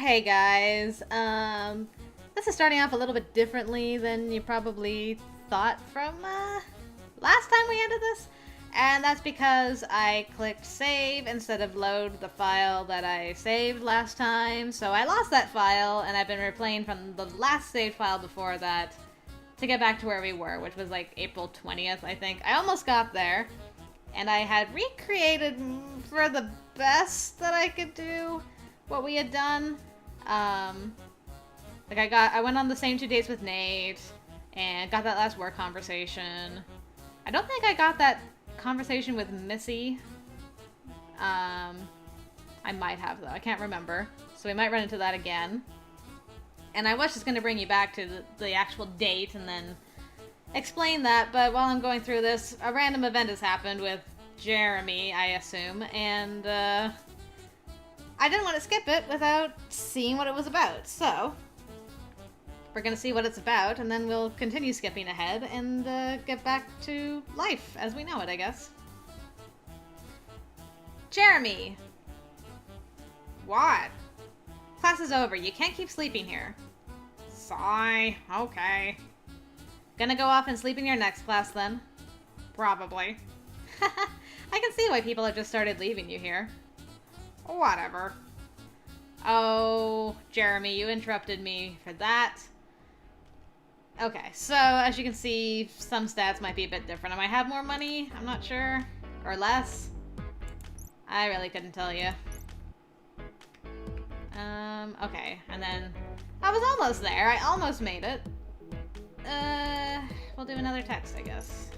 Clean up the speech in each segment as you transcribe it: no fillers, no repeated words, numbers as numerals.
Hey guys, this is starting off a little bit differently than you probably thought from, last time we ended this. And that's because I clicked save instead of load the file that I saved last time. So I lost that file, and I've been replaying from the last saved file before that to get back to where we were, which was like April 20th, I think. I almost got there, and I had recreated for the best that I could do what we had done. I went on the same 2 dates with Nate, and got that last work conversation. I don't think I got that conversation with Missy. I might have, though. I can't remember. So we might run into that again. And I was just going to bring you back to the actual date and then explain that, but while I'm going through this, a random event has happened with Jeremy, I assume, and I didn't want to skip it without seeing what it was about. So we're going to see what it's about, and then we'll continue skipping ahead and get back to life as we know it, I guess. Jeremy! What? Class is over. You can't keep sleeping here. Sigh. Okay. Gonna go off and sleep in your next class, then? Probably. I can see why people have just started leaving you here. Whatever. Oh, Jeremy, you interrupted me for that. Okay, so as you can see, some stats might be a bit different. I might have more money, I'm not sure. Or less. I really couldn't tell you. Okay, and then I was almost there. I almost made it. We'll do another text, I guess.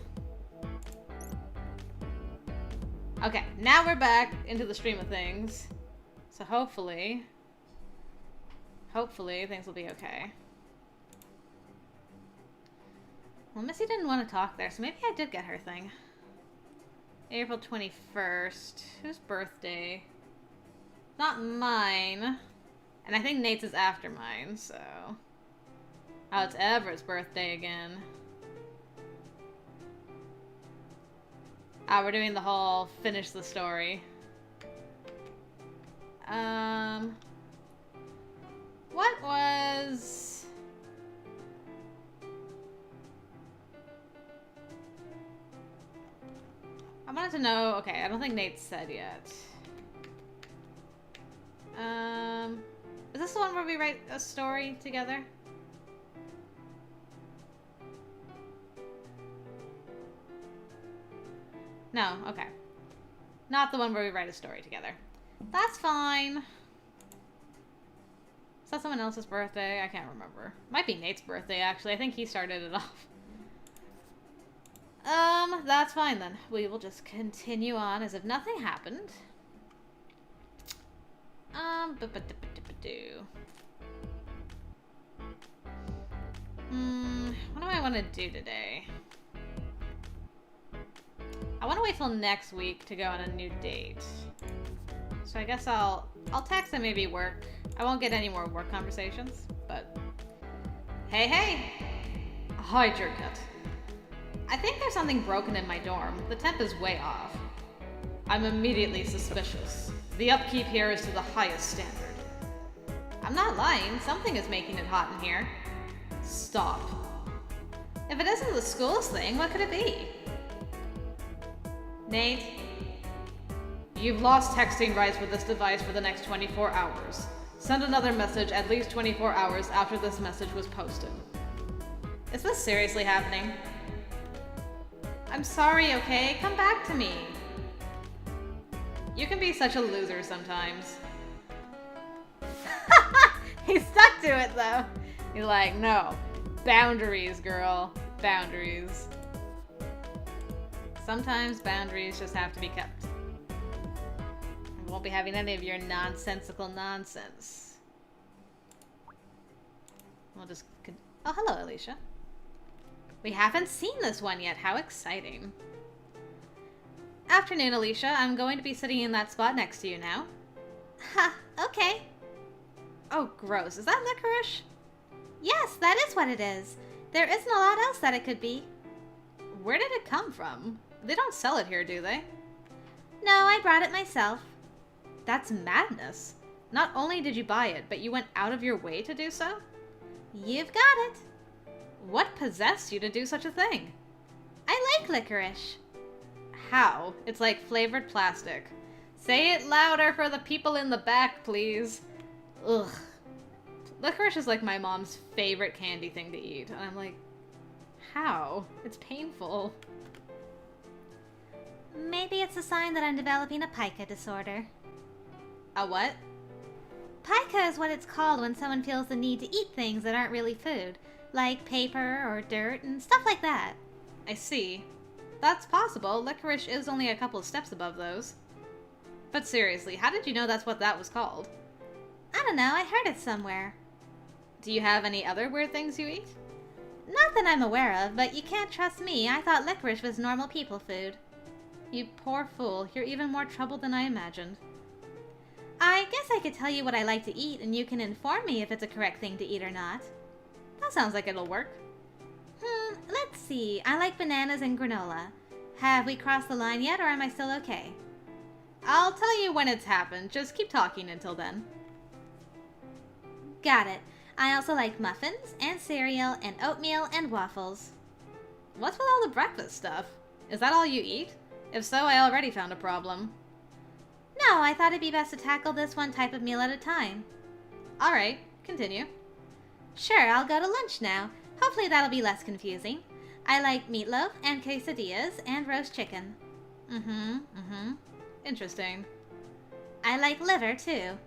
Okay, now we're back into the stream of things. So hopefully things will be okay. Well, Missy didn't want to talk there, so maybe I did get her thing. April 21st. Whose birthday? Not mine. And I think Nate's is after mine, so... Oh, it's Everett's birthday again. Ah, we're doing the whole finish the story. What was... I wanted to know... Okay, I don't think Nate said yet. Is this the one where we write a story together? No, okay. Not the one where we write a story together. That's fine. Is that someone else's birthday? I can't remember. Might be Nate's birthday, actually. I think he started it off. That's fine then. We will just continue on as if nothing happened. What do I want to do today? I want to wait till next week to go on a new date. So I guess I'll text and maybe work. I won't get any more work conversations, but... Hey! Hi, Jerkut. I think there's something broken in my dorm. The temp is way off. I'm immediately suspicious. The upkeep here is to the highest standard. I'm not lying. Something is making it hot in here. Stop. If it isn't the school's thing, what could it be? Nate? You've lost texting rights with this device for the next 24 hours. Send another message at least 24 hours after this message was posted. Is this seriously happening? I'm sorry, okay? Come back to me. You can be such a loser sometimes. He stuck to it, though. He's like, no. Boundaries, girl. Boundaries. Sometimes boundaries just have to be kept. I won't be having any of your nonsensical nonsense. We'll just... Oh, hello, Alicia. We haven't seen this one yet. How exciting. Afternoon, Alicia. I'm going to be sitting in that spot next to you now. Ha, okay. Oh, gross. Is that licorice? Yes, that is what it is. There isn't a lot else that it could be. Where did it come from? They don't sell it here, do they? No, I brought it myself. That's madness. Not only did you buy it, but you went out of your way to do so? You've got it. What possessed you to do such a thing? I like licorice. How? It's like flavored plastic. Say it louder for the people in the back, please. Ugh. Licorice is like my mom's favorite candy thing to eat. And I'm like, how? It's painful. Maybe it's a sign that I'm developing a pica disorder. A what? Pica is what it's called when someone feels the need to eat things that aren't really food, like paper or dirt and stuff like that. I see. That's possible. Licorice is only a couple of steps above those. But seriously, how did you know that's what that was called? I don't know, I heard it somewhere. Do you have any other weird things you eat? Not that I'm aware of, but you can't trust me. I thought licorice was normal people food. You poor fool. You're even more troubled than I imagined. I guess I could tell you what I like to eat, and you can inform me if it's a correct thing to eat or not. That sounds like it'll work. Let's see. I like bananas and granola. Have we crossed the line yet, or am I still okay? I'll tell you when it's happened. Just keep talking until then. Got it. I also like muffins, and cereal, and oatmeal, and waffles. What's with all the breakfast stuff? Is that all you eat? If so, I already found a problem. No, I thought it'd be best to tackle this one type of meal at a time. Alright, continue. Sure, I'll go to lunch now. Hopefully that'll be less confusing. I like meatloaf and quesadillas and roast chicken. Interesting. I like liver, too.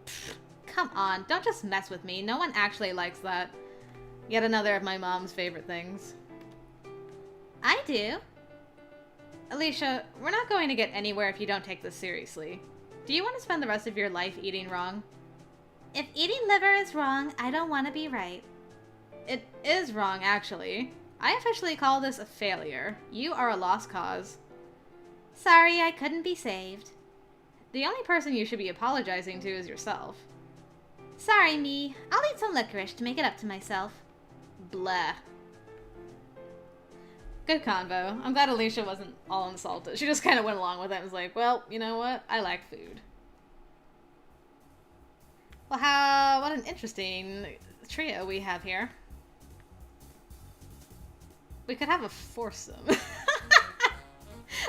Pfft, come on, don't just mess with me. No one actually likes that. Yet another of my mom's favorite things. I do. Alicia, we're not going to get anywhere if you don't take this seriously. Do you want to spend the rest of your life eating wrong? If eating liver is wrong, I don't want to be right. It is wrong, actually. I officially call this a failure. You are a lost cause. Sorry, I couldn't be saved. The only person you should be apologizing to is yourself. Sorry, me. I'll eat some licorice to make it up to myself. Bleh. Good convo. I'm glad Alicia wasn't all insulted. She just kind of went along with it and was like, well, you know what? I like food. Well, what an interesting trio we have here. We could have a foursome.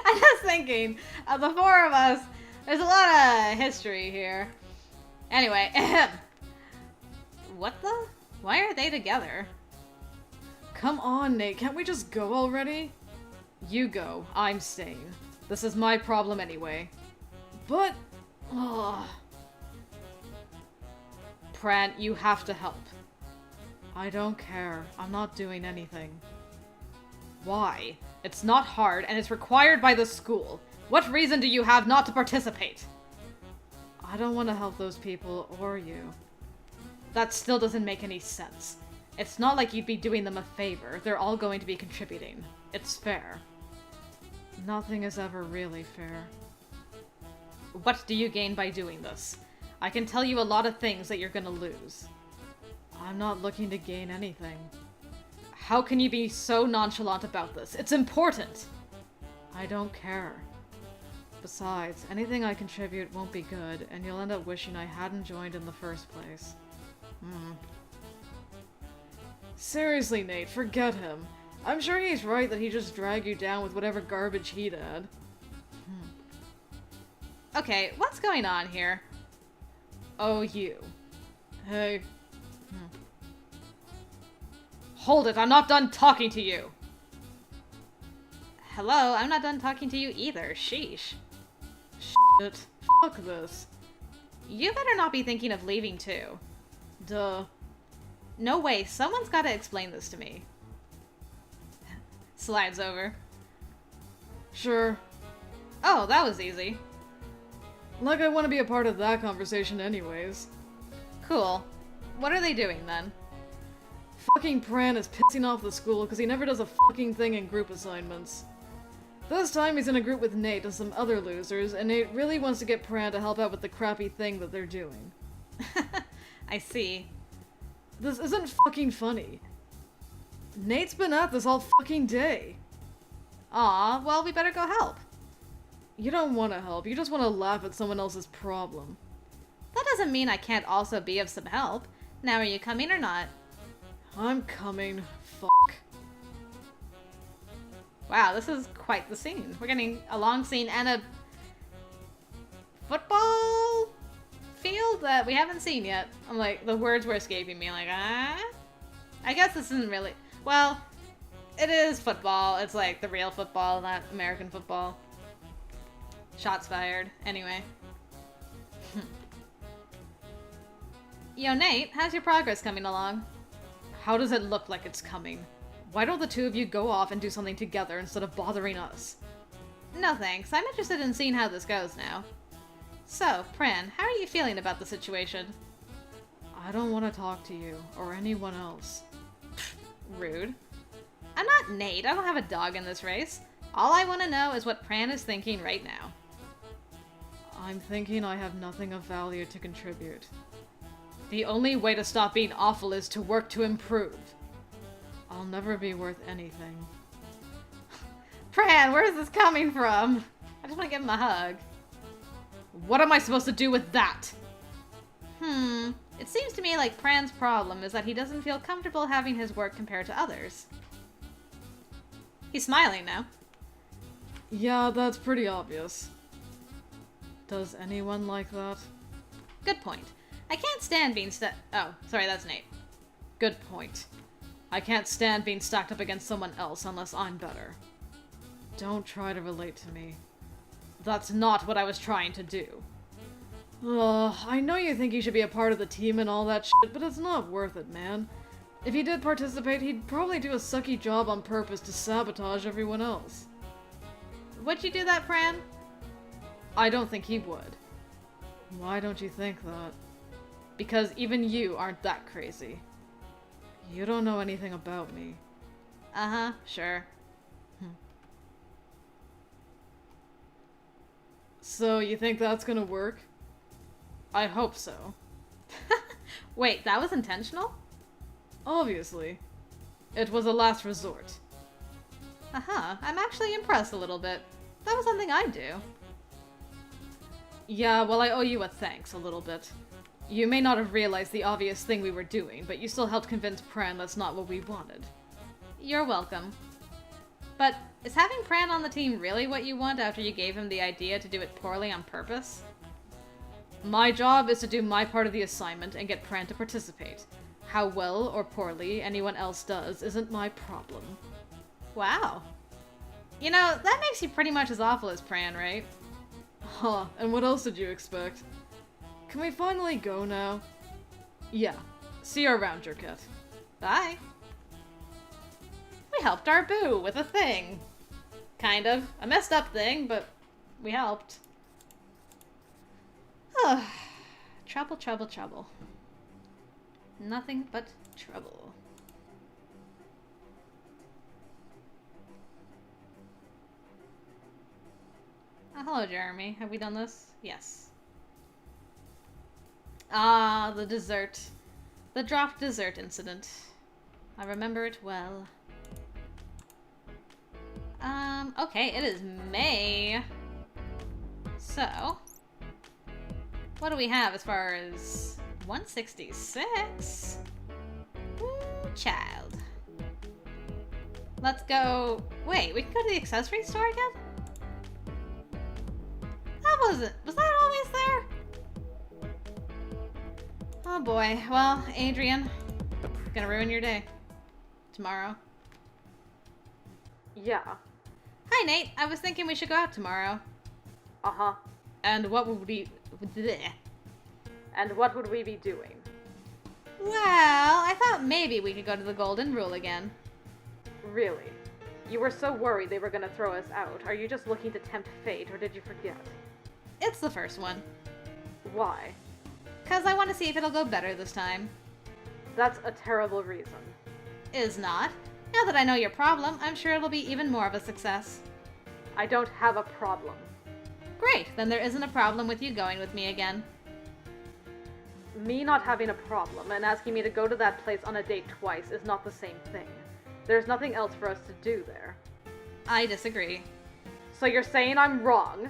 I'm just thinking, of the four of us, there's a lot of history here. Anyway, what the? Why are they together? Come on, Nate, can't we just go already? You go, I'm staying. This is my problem anyway. But, Fran, you have to help. I don't care. I'm not doing anything. Why? It's not hard, and it's required by the school. What reason do you have not to participate? I don't want to help those people, or you. That still doesn't make any sense. It's not like you'd be doing them a favor. They're all going to be contributing. It's fair. Nothing is ever really fair. What do you gain by doing this? I can tell you a lot of things that you're gonna lose. I'm not looking to gain anything. How can you be so nonchalant about this? It's important! I don't care. Besides, anything I contribute won't be good, and you'll end up wishing I hadn't joined in the first place. Seriously, Nate, forget him. I'm sure he's right that he just dragged you down with whatever garbage he'd had. Okay, what's going on here? Oh, you. Hey. Hold it, I'm not done talking to you! Hello, I'm not done talking to you either. Sheesh. Shit. Fuck this. You better not be thinking of leaving too. Duh. No way, someone's gotta explain this to me. Slides over. Sure. Oh, that was easy. Like I want to be a part of that conversation anyways. Cool. What are they doing then? Fucking Fran is pissing off the school because he never does a fucking thing in group assignments. This time he's in a group with Nate and some other losers, and Nate really wants to get Fran to help out with the crappy thing that they're doing. I see. This isn't fucking funny. Nate's been at this all fucking day. Aw, well, we better go help. You don't want to help, you just want to laugh at someone else's problem. That doesn't mean I can't also be of some help. Now are you coming or not? I'm coming. Fuck. Wow, this is quite the scene. We're getting a long scene and a football field that we haven't seen yet. I'm like, the words were escaping me. Like, ah? I guess this isn't really... Well, it is football. It's like the real football, not American football. Shots fired. Anyway. Yo, Nate, how's your progress coming along? How does it look like it's coming? Why don't the two of you go off and do something together instead of bothering us? No thanks. I'm interested in seeing how this goes now. So, Fran, how are you feeling about the situation? I don't want to talk to you, or anyone else. Rude. I'm not Nate. I don't have a dog in this race. All I want to know is what Fran is thinking right now. I'm thinking I have nothing of value to contribute. The only way to stop being awful is to work to improve. I'll never be worth anything. Fran, where is this coming from? I just want to give him a hug. What am I supposed to do with that? It seems to me like Fran's problem is that he doesn't feel comfortable having his work compared to others. He's smiling now. Yeah, that's pretty obvious. Does anyone like that? Good point. I can't stand being Oh, sorry, that's Nate. Good point. I can't stand being stacked up against someone else unless I'm better. Don't try to relate to me. That's not what I was trying to do. I know you think he should be a part of the team and all that shit, but it's not worth it, man. If he did participate, he'd probably do a sucky job on purpose to sabotage everyone else. Would you do that, Fran? I don't think he would. Why don't you think that? Because even you aren't that crazy. You don't know anything about me. Uh-huh, sure. So, you think that's gonna work? I hope so. Wait, that was intentional? Obviously. It was a last resort. Uh-huh, I'm actually impressed a little bit. That was something I'd do. Yeah, well, I owe you a thanks a little bit. You may not have realized the obvious thing we were doing, but you still helped convince Fran that's not what we wanted. You're welcome. But is having Fran on the team really what you want after you gave him the idea to do it poorly on purpose? My job is to do my part of the assignment and get Fran to participate. How well or poorly anyone else does isn't my problem. Wow. You know, that makes you pretty much as awful as Fran, right? Huh, and what else did you expect? Can we finally go now? Yeah. See you around, Jerkette. Bye. We helped our boo with a thing. Kind of. A messed up thing, but we helped. Trouble, trouble, trouble. Nothing but trouble. Hello, Jeremy. Have we done this? Yes. Ah, the dessert. The dropped dessert incident. I remember it well. Okay, it is May. So, what do we have as far as 166? Child. Let's go. Wait, we can go to the accessory store again? That wasn't. Was that always there? Oh boy. Well, Adrian, gonna ruin your day. Tomorrow. Yeah. Hi, Nate. I was thinking we should go out tomorrow. Uh-huh. And what would we... bleh. And what would we be doing? Well, I thought maybe we could go to the Golden Rule again. Really? You were so worried they were gonna throw us out. Are you just looking to tempt fate, or did you forget? It's the first one. Why? 'Cause I want to see if it'll go better this time. That's a terrible reason. Is not. Now that I know your problem, I'm sure it'll be even more of a success. I don't have a problem. Great, then there isn't a problem with you going with me again. Me not having a problem and asking me to go to that place on a date twice is not the same thing. There's nothing else for us to do there. I disagree. So you're saying I'm wrong?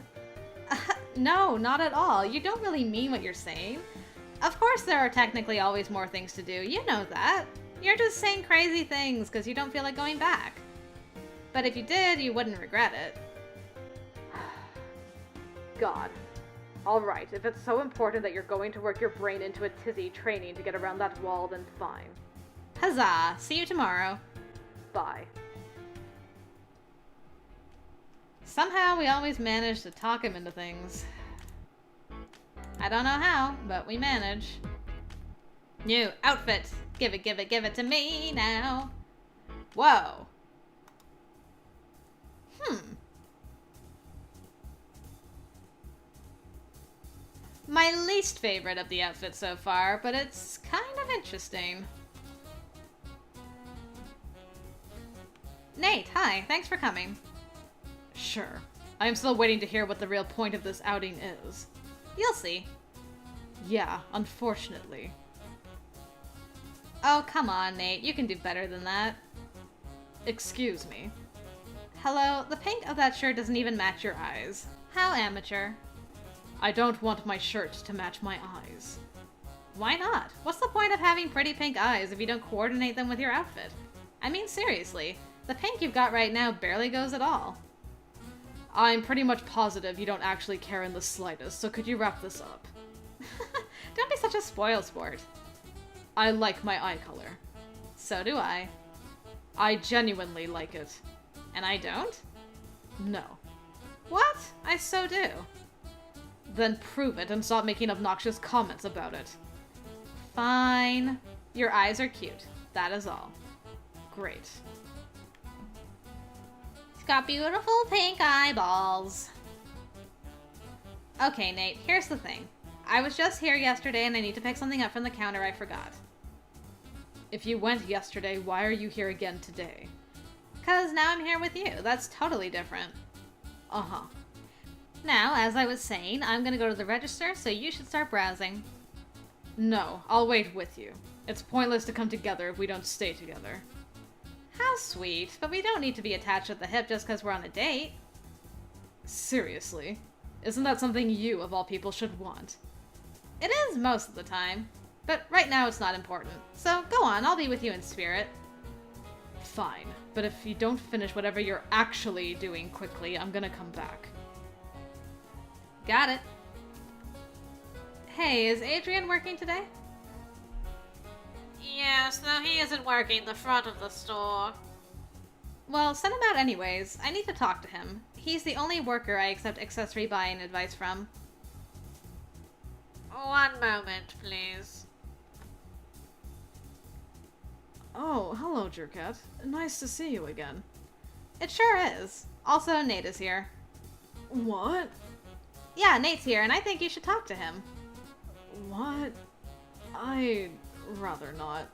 No, not at all. You don't really mean what you're saying. Of course there are technically always more things to do, you know that. You're just saying crazy things because you don't feel like going back. But if you did, you wouldn't regret it. God. Alright, if it's so important that you're going to work your brain into a tizzy training to get around that wall, then fine. Huzzah! See you tomorrow. Bye. Somehow we always manage to talk him into things. I don't know how, but we manage. New outfit! Give it, give it, give it to me now! Whoa! My least favorite of the outfits so far, but it's kind of interesting. Nate, hi, thanks for coming. Sure. I am still waiting to hear what the real point of this outing is. You'll see. Yeah, unfortunately. Oh, come on, Nate, you can do better than that. Excuse me. Hello, the pink of that shirt doesn't even match your eyes. How amateur. I don't want my shirt to match my eyes. Why not? What's the point of having pretty pink eyes if you don't coordinate them with your outfit? I mean, seriously, the pink you've got right now barely goes at all. I'm pretty much positive you don't actually care in the slightest, so could you wrap this up? Don't be such a spoil sport. I like my eye color. So do I. I genuinely like it. And I don't? No. What? I so do. Then prove it and stop making obnoxious comments about it. Fine. Your eyes are cute. That is all. Great. She's got beautiful pink eyeballs. Okay, Nate, here's the thing. I was just here yesterday and I need to pick something up from the counter I forgot. If you went yesterday, why are you here again today? 'Cause now I'm here with you. That's totally different. Uh-huh. Now, as I was saying, I'm gonna go to the register, so you should start browsing. No, I'll wait with you. It's pointless to come together if we don't stay together. How sweet, but we don't need to be attached at the hip just because we're on a date. Seriously? Isn't that something you, of all people, should want? It is most of the time, but right now it's not important. So go on, I'll be with you in spirit. Fine, but if you don't finish whatever you're actually doing quickly, I'm gonna come back. Got it. Hey, is Adrian working today? Yes, though he isn't working the front of the store. Well, send him out anyways. I need to talk to him. He's the only worker I accept accessory buying advice from. One moment, please. Oh, hello, Jerkat. Nice to see you again. It sure is. Also, Nate is here. What? Yeah, Nate's here, and I think you should talk to him. What? I'd rather not.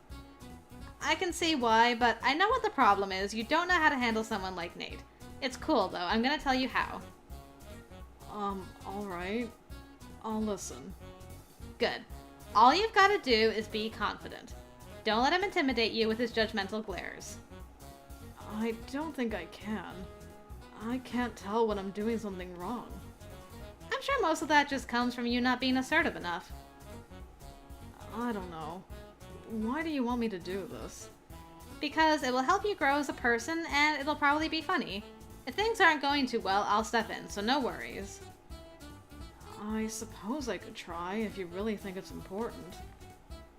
I can see why, but I know what the problem is. You don't know how to handle someone like Nate. It's cool, though. I'm gonna tell you how. Alright. I'll listen. Good. All you've got to do is be confident. Don't let him intimidate you with his judgmental glares. I don't think I can. I can't tell when I'm doing something wrong. I'm sure most of that just comes from you not being assertive enough. I don't know. Why do you want me to do this? Because it will help you grow as a person, and it'll probably be funny. If things aren't going too well, I'll step in, so no worries. I suppose I could try if you really think it's important.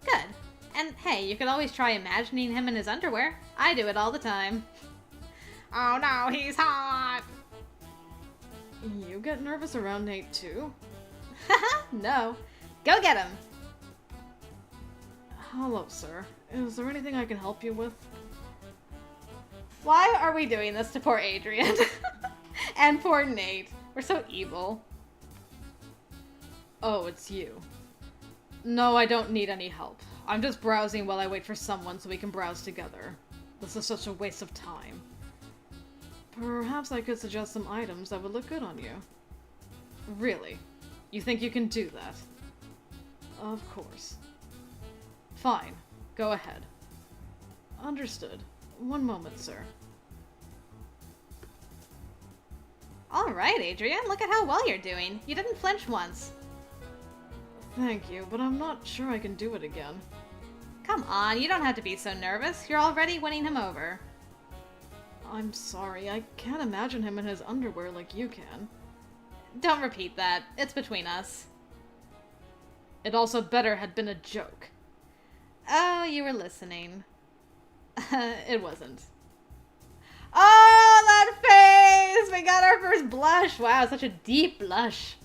Good. And hey, you could always try imagining him in his underwear. I do it all the time. Oh no, he's hot! You get nervous around Nate too? Haha, no. Go get him! Hello, sir. Is there anything I can help you with? Why are we doing this to poor Adrian? And poor Nate. We're so evil. Oh, it's you. No, I don't need any help. I'm just browsing while I wait for someone so we can browse together. This is such a waste of time. Perhaps I could suggest some items that would look good on you. Really? You think you can do that? Of course. Fine. Go ahead. Understood. One moment, sir. Alright, Adrian, look at how well you're doing. You didn't flinch once. Thank you, but I'm not sure I can do it again. Come on, you don't have to be so nervous. You're already winning him over. I'm sorry, I can't imagine him in his underwear like you can. Don't repeat that. It's between us. It also better had been a joke. Oh, you were listening. It wasn't. Oh, that face! We got our first blush. Wow, such a deep blush.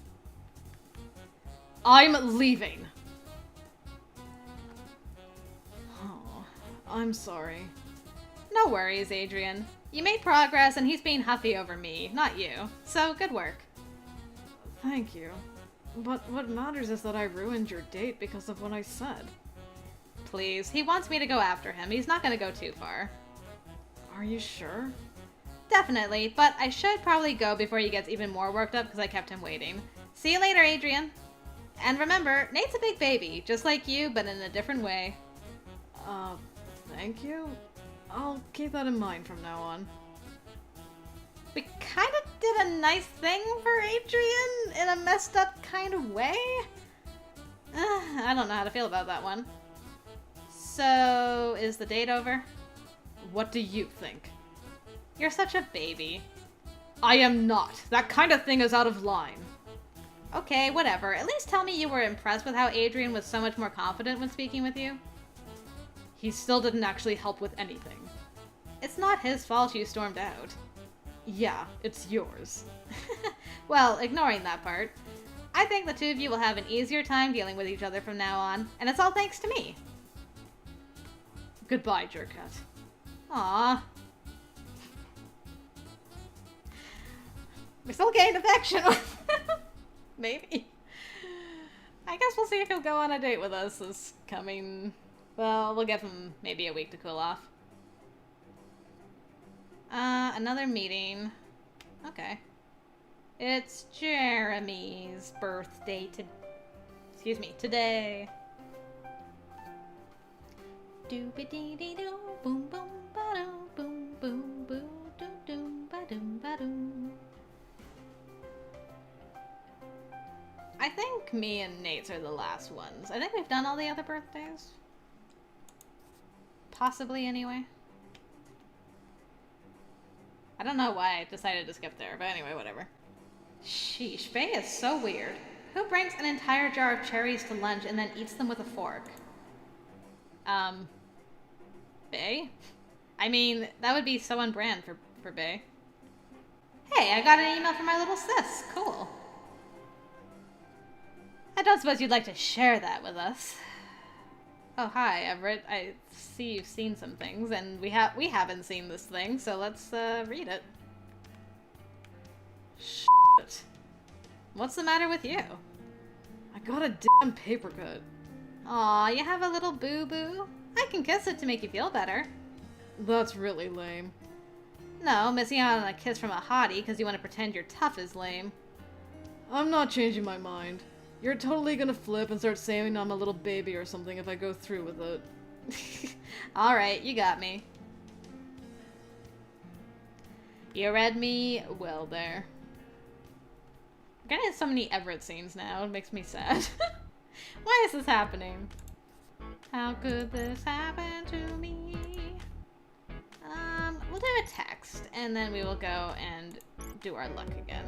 I'm leaving. Oh, I'm sorry. No worries, Adrian. You made progress and he's being huffy over me, not you. So, good work. Thank you. But what matters is that I ruined your date because of what I said. Please, he wants me to go after him. He's not gonna go too far. Are you sure? Definitely, but I should probably go before he gets even more worked up because I kept him waiting. See you later, Adrian. And remember, Nate's a big baby, just like you, but in a different way. Thank you? I'll keep that in mind from now on. We kind of did a nice thing for Adrian in a messed up kind of way. I don't know how to feel about that one. So, is the date over? What do you think? You're such a baby. I am not. That kind of thing is out of line. Okay, whatever. At least tell me you were impressed with how Adrian was so much more confident when speaking with you. He still didn't actually help with anything. It's not his fault you stormed out. Yeah, it's yours. Well, ignoring that part, I think the two of you will have an easier time dealing with each other from now on, and it's all thanks to me. Goodbye, Jerkat. Aww. We still gained affection. Maybe. I guess we'll see if he'll go on a date with us this coming... Well, we'll give him maybe a week to cool off. Another meeting. Okay. It's Jeremy's birthday today. Doobie-dee-dee-doo, boom boom ba-doo, boom boom boo, doo doom ba-doom ba-doom. I think me and Nate's are the last ones. I think we've done all the other birthdays. Possibly, anyway. I don't know why I decided to skip there, but anyway, whatever. Sheesh, Bae is so weird. Who brings an entire jar of cherries to lunch and then eats them with a fork? Bae? I mean, that would be so on brand for Bae. Hey, I got an email from my little sis. Cool. I don't suppose you'd like to share that with us. Oh, hi, Everett. I see you've seen some things, and we haven't seen this thing, so let's read it. Shit. What's the matter with you? I got a damn paper cut. Aw, you have a little boo-boo? I can kiss it to make you feel better. That's really lame. No, missing out on a kiss from a hottie because you want to pretend you're tough is lame. I'm not changing my mind. You're totally gonna flip and start saying I'm a little baby or something if I go through with it. Alright, you got me. You read me well there. We're gonna have so many Everett scenes now, it makes me sad. Why is this happening? How could this happen to me? We'll do a text, and then we will go and do our luck again.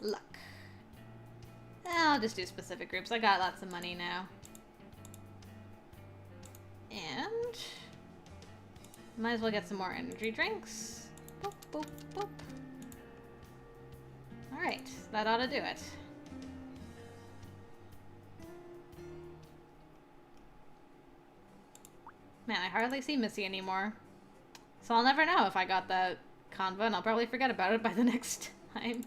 Luck. I'll just do specific groups. I got lots of money now. And might as well get some more energy drinks. Boop, boop, boop. Alright, that ought to do it. Man, I hardly see Missy anymore. So I'll never know if I got that convo, and I'll probably forget about it by the next time.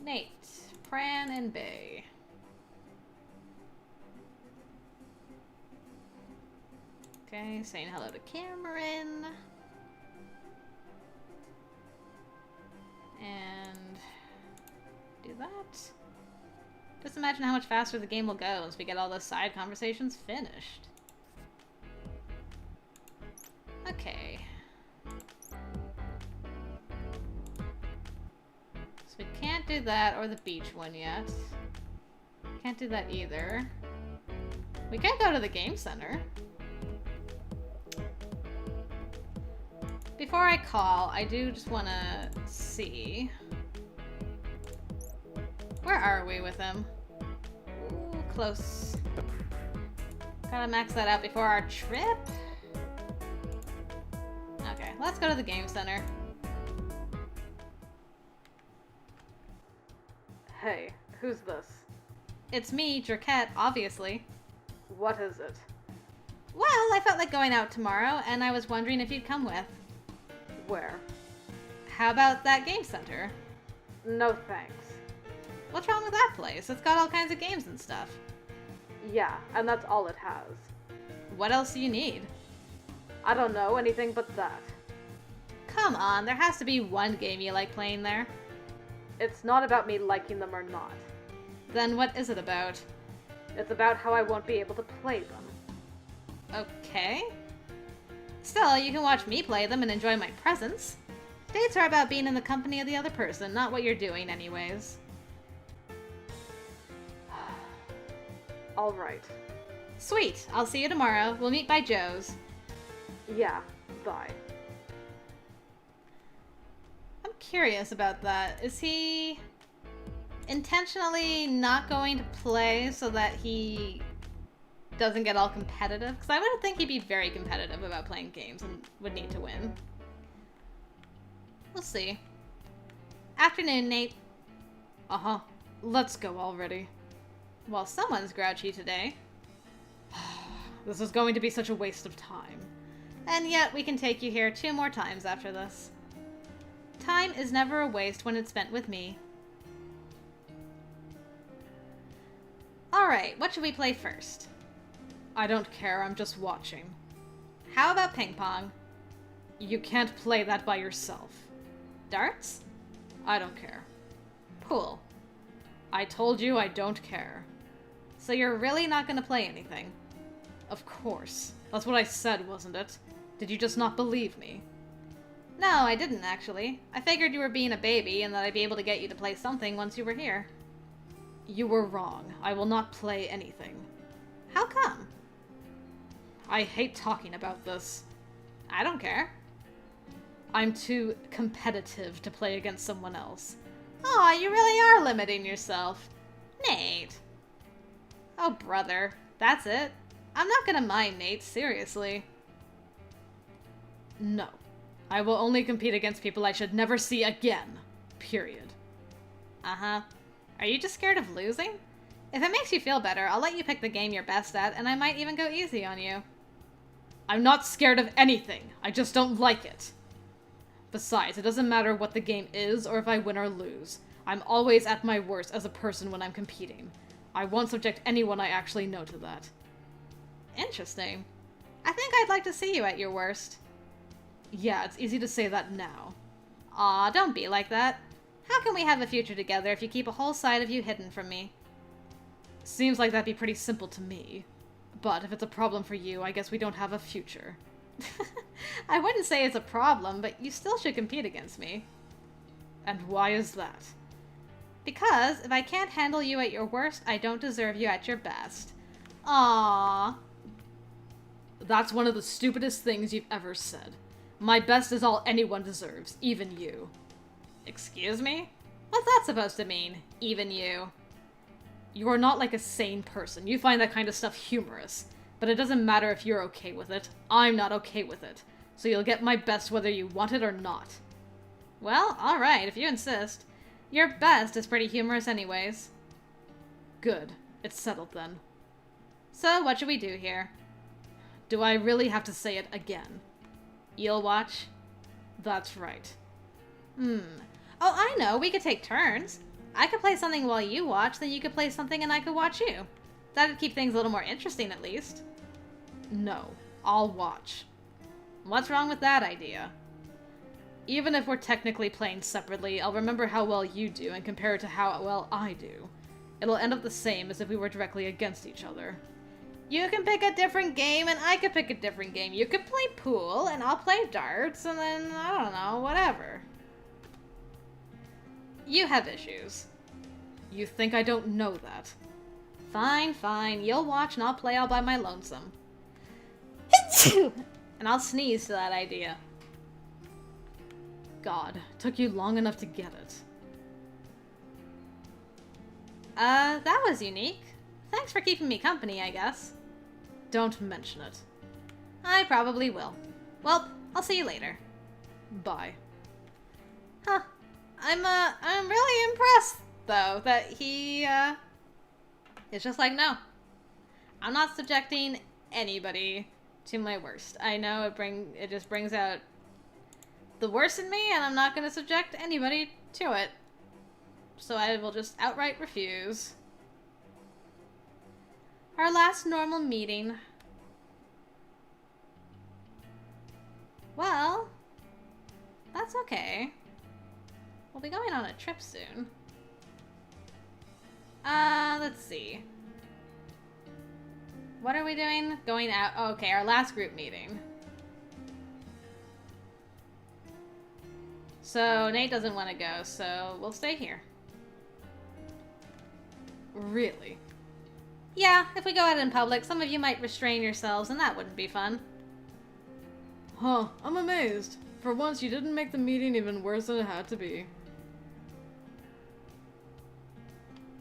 Nate, Fran, and Bae. Okay, saying hello to Cameron. And do that. Just imagine how much faster the game will go once we get all those side conversations finished. Okay. So we can't do that or the beach one yet. Can't do that either. We can't go to the game center. Before I call, I do just want to see. Where are we with him? Ooh, close. Gotta max that out before our trip. Okay, let's go to the game center. Hey, who's this? It's me, Jerkette, obviously. What is it? Well, I felt like going out tomorrow, and I was wondering if you'd come with. Where? How about that game center? No thanks. What's wrong with that place? It's got all kinds of games and stuff. Yeah, and that's all it has. What else do you need? I don't know anything but that. Come on, there has to be one game you like playing there. It's not about me liking them or not. Then what is it about? It's about how I won't be able to play them. Okay. Still, you can watch me play them and enjoy my presence. Dates are about being in the company of the other person, not what you're doing anyways. Alright. Sweet, I'll see you tomorrow. We'll meet by Joe's. Yeah, bye. I'm curious about that. Is he intentionally not going to play so that he doesn't get all competitive? Because I would think he'd be very competitive about playing games and would need to win. We'll see. Afternoon, Nate. Uh-huh. Let's go already. Well, someone's grouchy today. This is going to be such a waste of time. And yet, we can take you here 2 more times after this. Time is never a waste when it's spent with me. Alright, what should we play first? I don't care, I'm just watching. How about ping pong? You can't play that by yourself. Darts? I don't care. Pool. I told you I don't care. So you're really not gonna play anything? Of course. That's what I said, wasn't it? Did you just not believe me? No, I didn't actually. I figured you were being a baby and that I'd be able to get you to play something once you were here. You were wrong. I will not play anything. How come? I hate talking about this. I don't care. I'm too competitive to play against someone else. Aw, you really are limiting yourself. Nate. Oh, brother. That's it. I'm not gonna mind, Nate. Seriously. No. I will only compete against people I should never see again. Period. Uh-huh. Are you just scared of losing? If it makes you feel better, I'll let you pick the game you're best at, and I might even go easy on you. I'm not scared of anything. I just don't like it. Besides, it doesn't matter what the game is or if I win or lose. I'm always at my worst as a person when I'm competing. I won't subject anyone I actually know to that. Interesting. I think I'd like to see you at your worst. Yeah, it's easy to say that now. Aw, don't be like that. How can we have a future together if you keep a whole side of you hidden from me? Seems like that'd be pretty simple to me. But if it's a problem for you, I guess we don't have a future. I wouldn't say it's a problem, but you still should compete against me. And why is that? Because if I can't handle you at your worst, I don't deserve you at your best. Aww. That's one of the stupidest things you've ever said. My best is all anyone deserves, even you. Excuse me? What's that supposed to mean, even you? You are not like a sane person. You find that kind of stuff humorous. But it doesn't matter if you're okay with it. I'm not okay with it. So you'll get my best whether you want it or not. Well, alright, if you insist. Your best is pretty humorous anyways. Good. It's settled then. So, what should we do here? Do I really have to say it again? You'll watch? That's right. Oh, I know. We could take turns. I could play something while you watch, then you could play something and I could watch you. That'd keep things a little more interesting, at least. No. I'll watch. What's wrong with that idea? Even if we're technically playing separately, I'll remember how well you do and compare it to how well I do. It'll end up the same as if we were directly against each other. You can pick a different game and I could pick a different game. You could play pool and I'll play darts and then, I don't know, whatever. You have issues. You think I don't know that? Fine, fine. You'll watch and I'll play all by my lonesome. And I'll sneeze to that idea. God, took you long enough to get it. That was unique. Thanks for keeping me company, I guess. Don't mention it. I probably will. Well, I'll see you later. Bye. Huh. I'm really impressed, though, that he, is just like, no. I'm not subjecting anybody to my worst. I know it just brings out the worst in me, and I'm not going to subject anybody to it. So I will just outright refuse. Our last normal meeting. Well, that's okay. We'll be going on a trip soon. Let's see. What are we doing? Going out. Oh, okay, our last group meeting. So Nate doesn't want to go, so we'll stay here. Really? Yeah, if we go out in public, some of you might restrain yourselves, and that wouldn't be fun. Huh, I'm amazed. For once, you didn't make the meeting even worse than it had to be.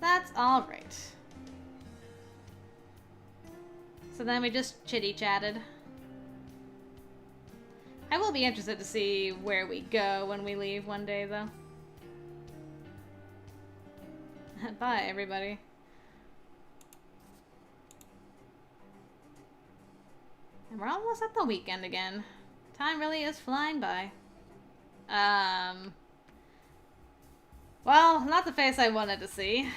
That's alright. So then we just chitty-chatted. I will be interested to see where we go when we leave one day, though. Bye, everybody. And we're almost at the weekend again. Time really is flying by. Well, not the face I wanted to see.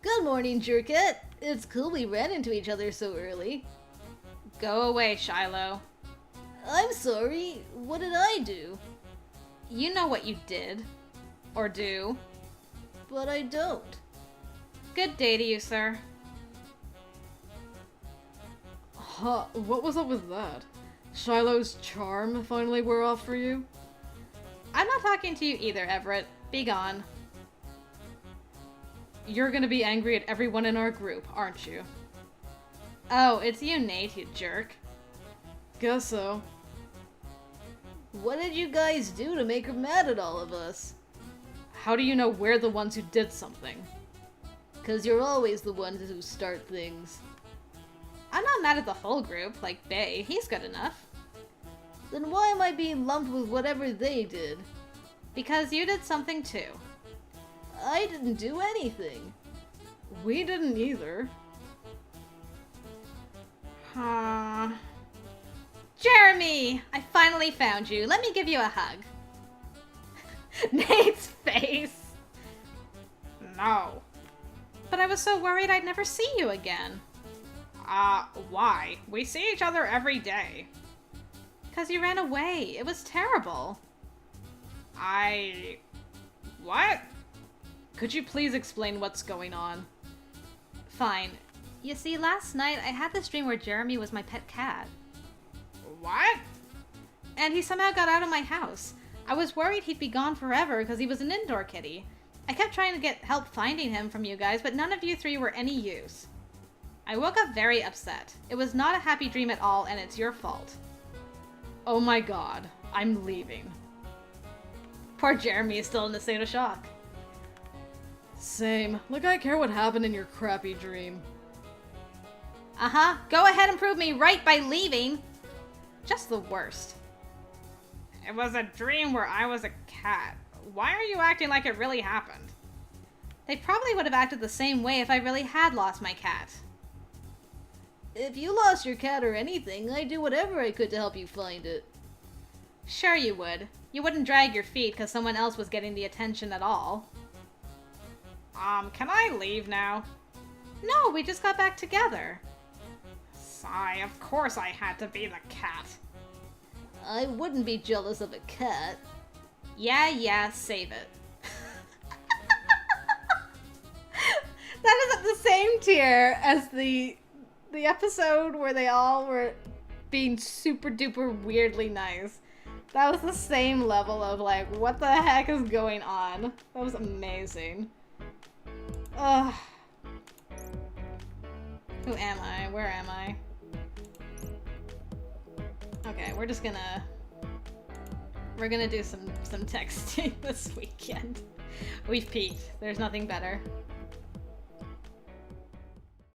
Good morning, Jerkette. It's cool we ran into each other so early. Go away, Shiloh. I'm sorry. What did I do? You know what you did. Or do. But I don't. Good day to you, sir. Huh, what was up with that? Shiloh's charm finally wore off for you? I'm not talking to you either, Everett. Be gone. You're gonna be angry at everyone in our group, aren't you? Oh, it's you, Nate, you jerk. Guess so. What did you guys do to make her mad at all of us? How do you know we're the ones who did something? 'Cause you're always the ones who start things. I'm not mad at the whole group, like Bay. He's good enough. Then why am I being lumped with whatever they did? Because you did something too. I didn't do anything. We didn't either. Jeremy! I finally found you. Let me give you a hug. Nate's face. No. But I was so worried I'd never see you again. Why? We see each other every day. 'Cause you ran away. It was terrible. What? Could you please explain what's going on? Fine. You see, last night I had this dream where Jeremy was my pet cat. What? And he somehow got out of my house. I was worried he'd be gone forever because he was an indoor kitty. I kept trying to get help finding him from you guys, but none of you three were any use. I woke up very upset. It was not a happy dream at all, and it's your fault. Oh my god, I'm leaving. Poor Jeremy is still in a state of shock. Same. Like I care what happened in your crappy dream. Uh-huh. Go ahead and prove me right by leaving. Just the worst. It was a dream where I was a cat. Why are you acting like it really happened? They probably would have acted the same way if I really had lost my cat. If you lost your cat or anything, I'd do whatever I could to help you find it. Sure you would. You wouldn't drag your feet because someone else was getting the attention at all. Can I leave now? No, we just got back together. Sigh, of course I had to be the cat. I wouldn't be jealous of a cat. Yeah, save it. That is at the same tier as the episode where they all were being super duper weirdly nice. That was the same level of like, what the heck is going on? That was amazing. Ugh. Who am I? Where am I? Okay, we're gonna do some texting this weekend. We've peaked. There's nothing better.